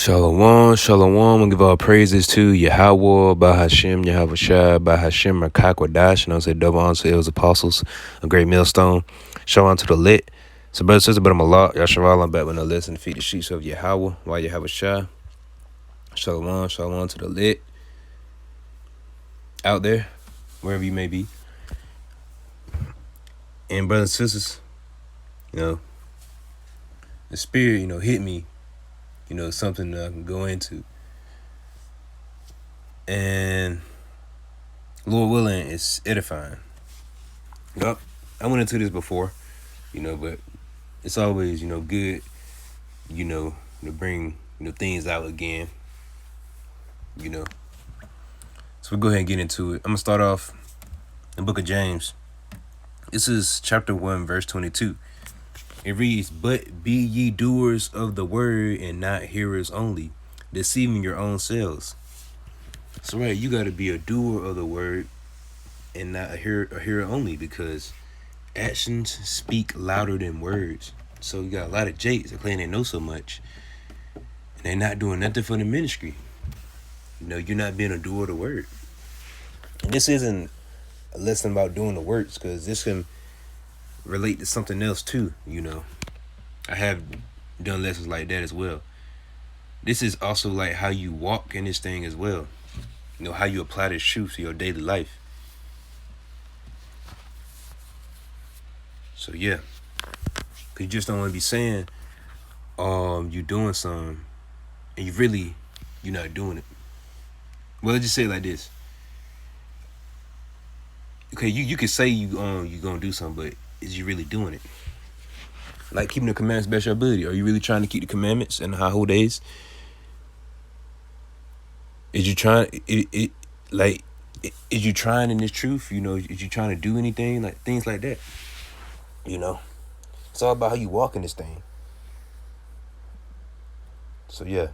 Shalom, shalom. We give all praises to Yahweh, Bahashem, Yahweh Shai, Bahashem, Rakakwadash, and I say double honor to his apostles, a great millstone. Shalom to the lit. So, brothers and sisters, but I'm a lot. Yasharal, I'm back with no listen. Feed the sheets of Yahweh, while Yahweh Shai. Shalom, shalom to the lit. Out there, wherever you may be. And, brothers and sisters, the spirit, hit me. Something that I can go into. And Lord willing, it's edifying. Yup. I went into this before, but it's always, good, to bring, things out again, So we'll go ahead and get into it. I'm going to start off the book of James. This is chapter 1, verse 22. It reads, "But be ye doers of the word and not hearers only, deceiving your own selves." So, right, you got to be a doer of the word and not a hearer only, because actions speak louder than words. So you got a lot of jakes that claim they know so much, and they're not doing nothing for the ministry. You're not being a doer of the word. And this isn't a lesson about doing the works, because this can relate to something else too. I have done lessons like that as well. This is also like how you walk in this thing as well. How you apply this truth to your daily life. So yeah, because you just don't want to be saying you're doing something and you're not doing it. Well, let's just say it like this. Okay, you can say you're gonna do something, but is you really doing it? Like keeping the commandments best your ability. Are you really trying to keep the commandments in the high whole days? Is you trying is you trying in this truth? Is you trying to do anything, like things like that? It's all about how you walk in this thing. So yeah,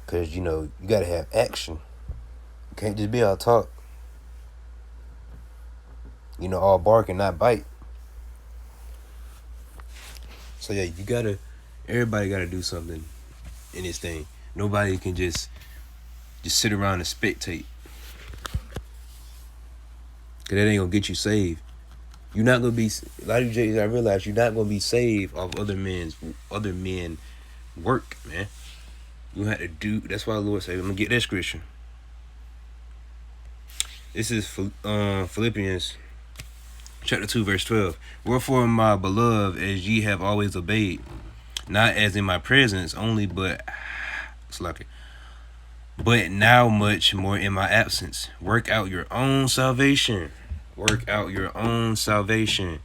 because you gotta have action. You can't just be all talk. All bark and not bite. So yeah, everybody gotta do something in this thing. Nobody can just sit around and spectate. Cause that ain't gonna get you saved. You're not gonna be, a lot of you J's, I realize you're not gonna be saved off other men work, man. You have to do, that's why the Lord said, I'm gonna get that scripture. This is Philippians chapter 2, verse 12. "Wherefore, my beloved, as ye have always obeyed, not as in my presence only, but now much more in my absence, work out your own salvation." Work out your own salvation.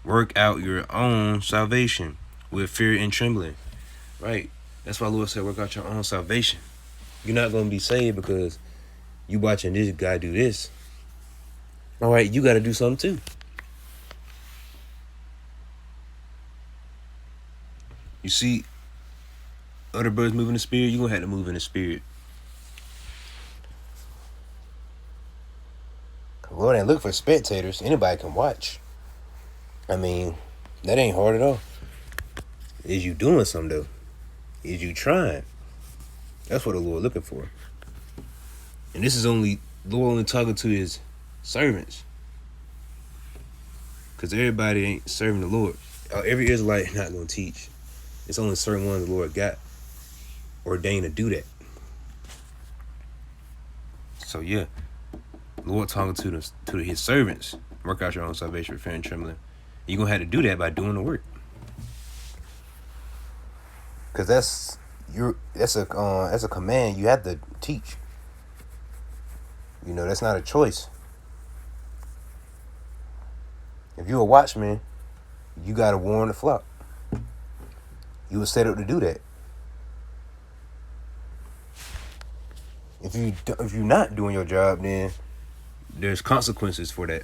Work out your own salvation with fear and trembling. Right? That's why the Lord said, work out your own salvation. You're not going to be saved because you watching this guy do this. All right, you got to do something too. You see other brothers moving in the spirit, you're going to have to move in the spirit. Lord ain't look for spectators. Anybody can watch. I mean, that ain't hard at all. Is you doing something though? Is you trying? That's what the Lord looking for. And this is Lord only talking to his servants. Because everybody ain't serving the Lord. Every Israelite not going to teach. It's only certain ones the Lord got ordained to do that. So yeah, Lord talking to his servants. Work out your own salvation with fear and trembling. You're going to have to do that by doing the work. Because that's a command you have to teach. That's not a choice. If you're a watchman, you got to warn the flock. You were set up to do that. If you're not doing your job, then there's consequences for that.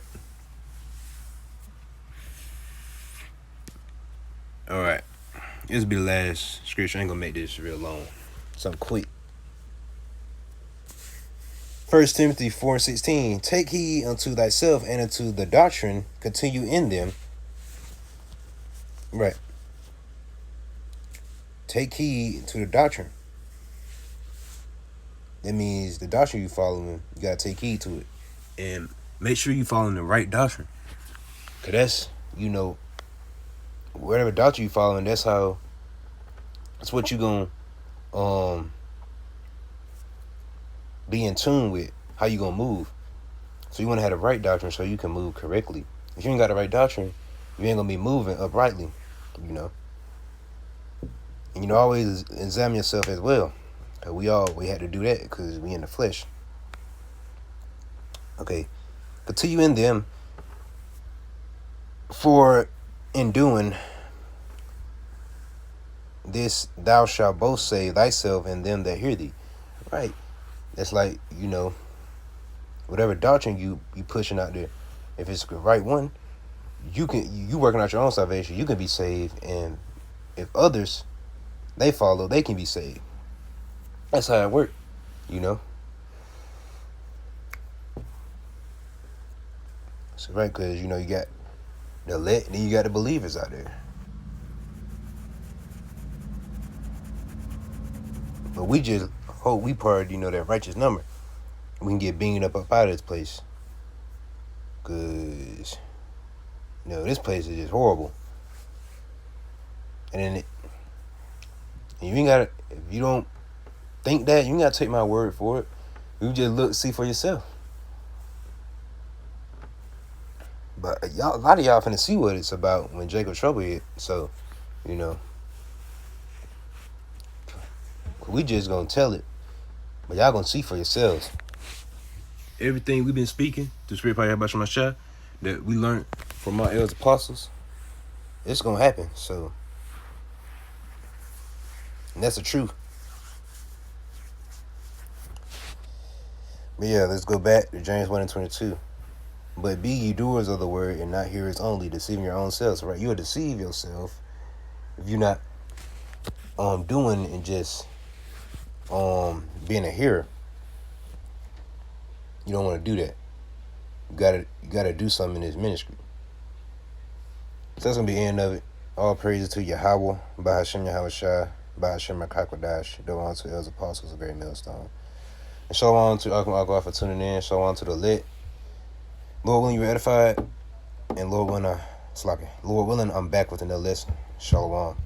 All right, this will be the last scripture. I ain't gonna make this real long. Something quick. 1 Timothy 4:16. "Take heed unto thyself and unto the doctrine, continue in them." Right. take heed to the doctrine. That means the doctrine you following, you gotta take heed to it. And make sure you following the right doctrine. Cause that's, whatever doctrine you following, that's what you gonna be in tune with, how you gonna move. So you wanna have the right doctrine so you can move correctly. If you ain't got the right doctrine, you ain't gonna be moving uprightly, And always examine yourself as well. Cause we had to do that because we in the flesh. Okay. Continue in them, for in doing this thou shalt both save thyself and them that hear thee. Right. That's like, whatever doctrine you pushing out there, if it's the right one, you working out your own salvation, you can be saved, and if others they follow, they can be saved. That's how it works, So right, because you got the elect, and then you got the believers out there. But we just hope we part, that righteous number. We can get beamed up out of this place. Because, this place is just horrible. And then you ain't got to, if you don't think that, you ain't got to take my word for it. You just see for yourself. But a lot of y'all finna see what it's about when Jacob trouble hit. So, we just gonna tell it. But y'all gonna see for yourselves. Everything we've been speaking to Spirit Power about my shot that we learned from my elders apostles, it's gonna happen. So, and that's the truth. But yeah, let's go back to James 1:22. But be ye doers of the word and not hearers only, deceiving your own selves. Right? You'll deceive yourself if you're not doing and just being a hearer. You don't want to do that. You gotta do something in this ministry. So that's gonna be the end of it. All praises to Yahweh, Bahashem Yahweh Shai, Bahashem Makakwadash, do on to Elders Apostles, a great millstone. And show on to Akum Akwa for tuning in. Show on to the lit. Lord willing, you edified, and Lord willing, I'm back with another lesson. Shalom.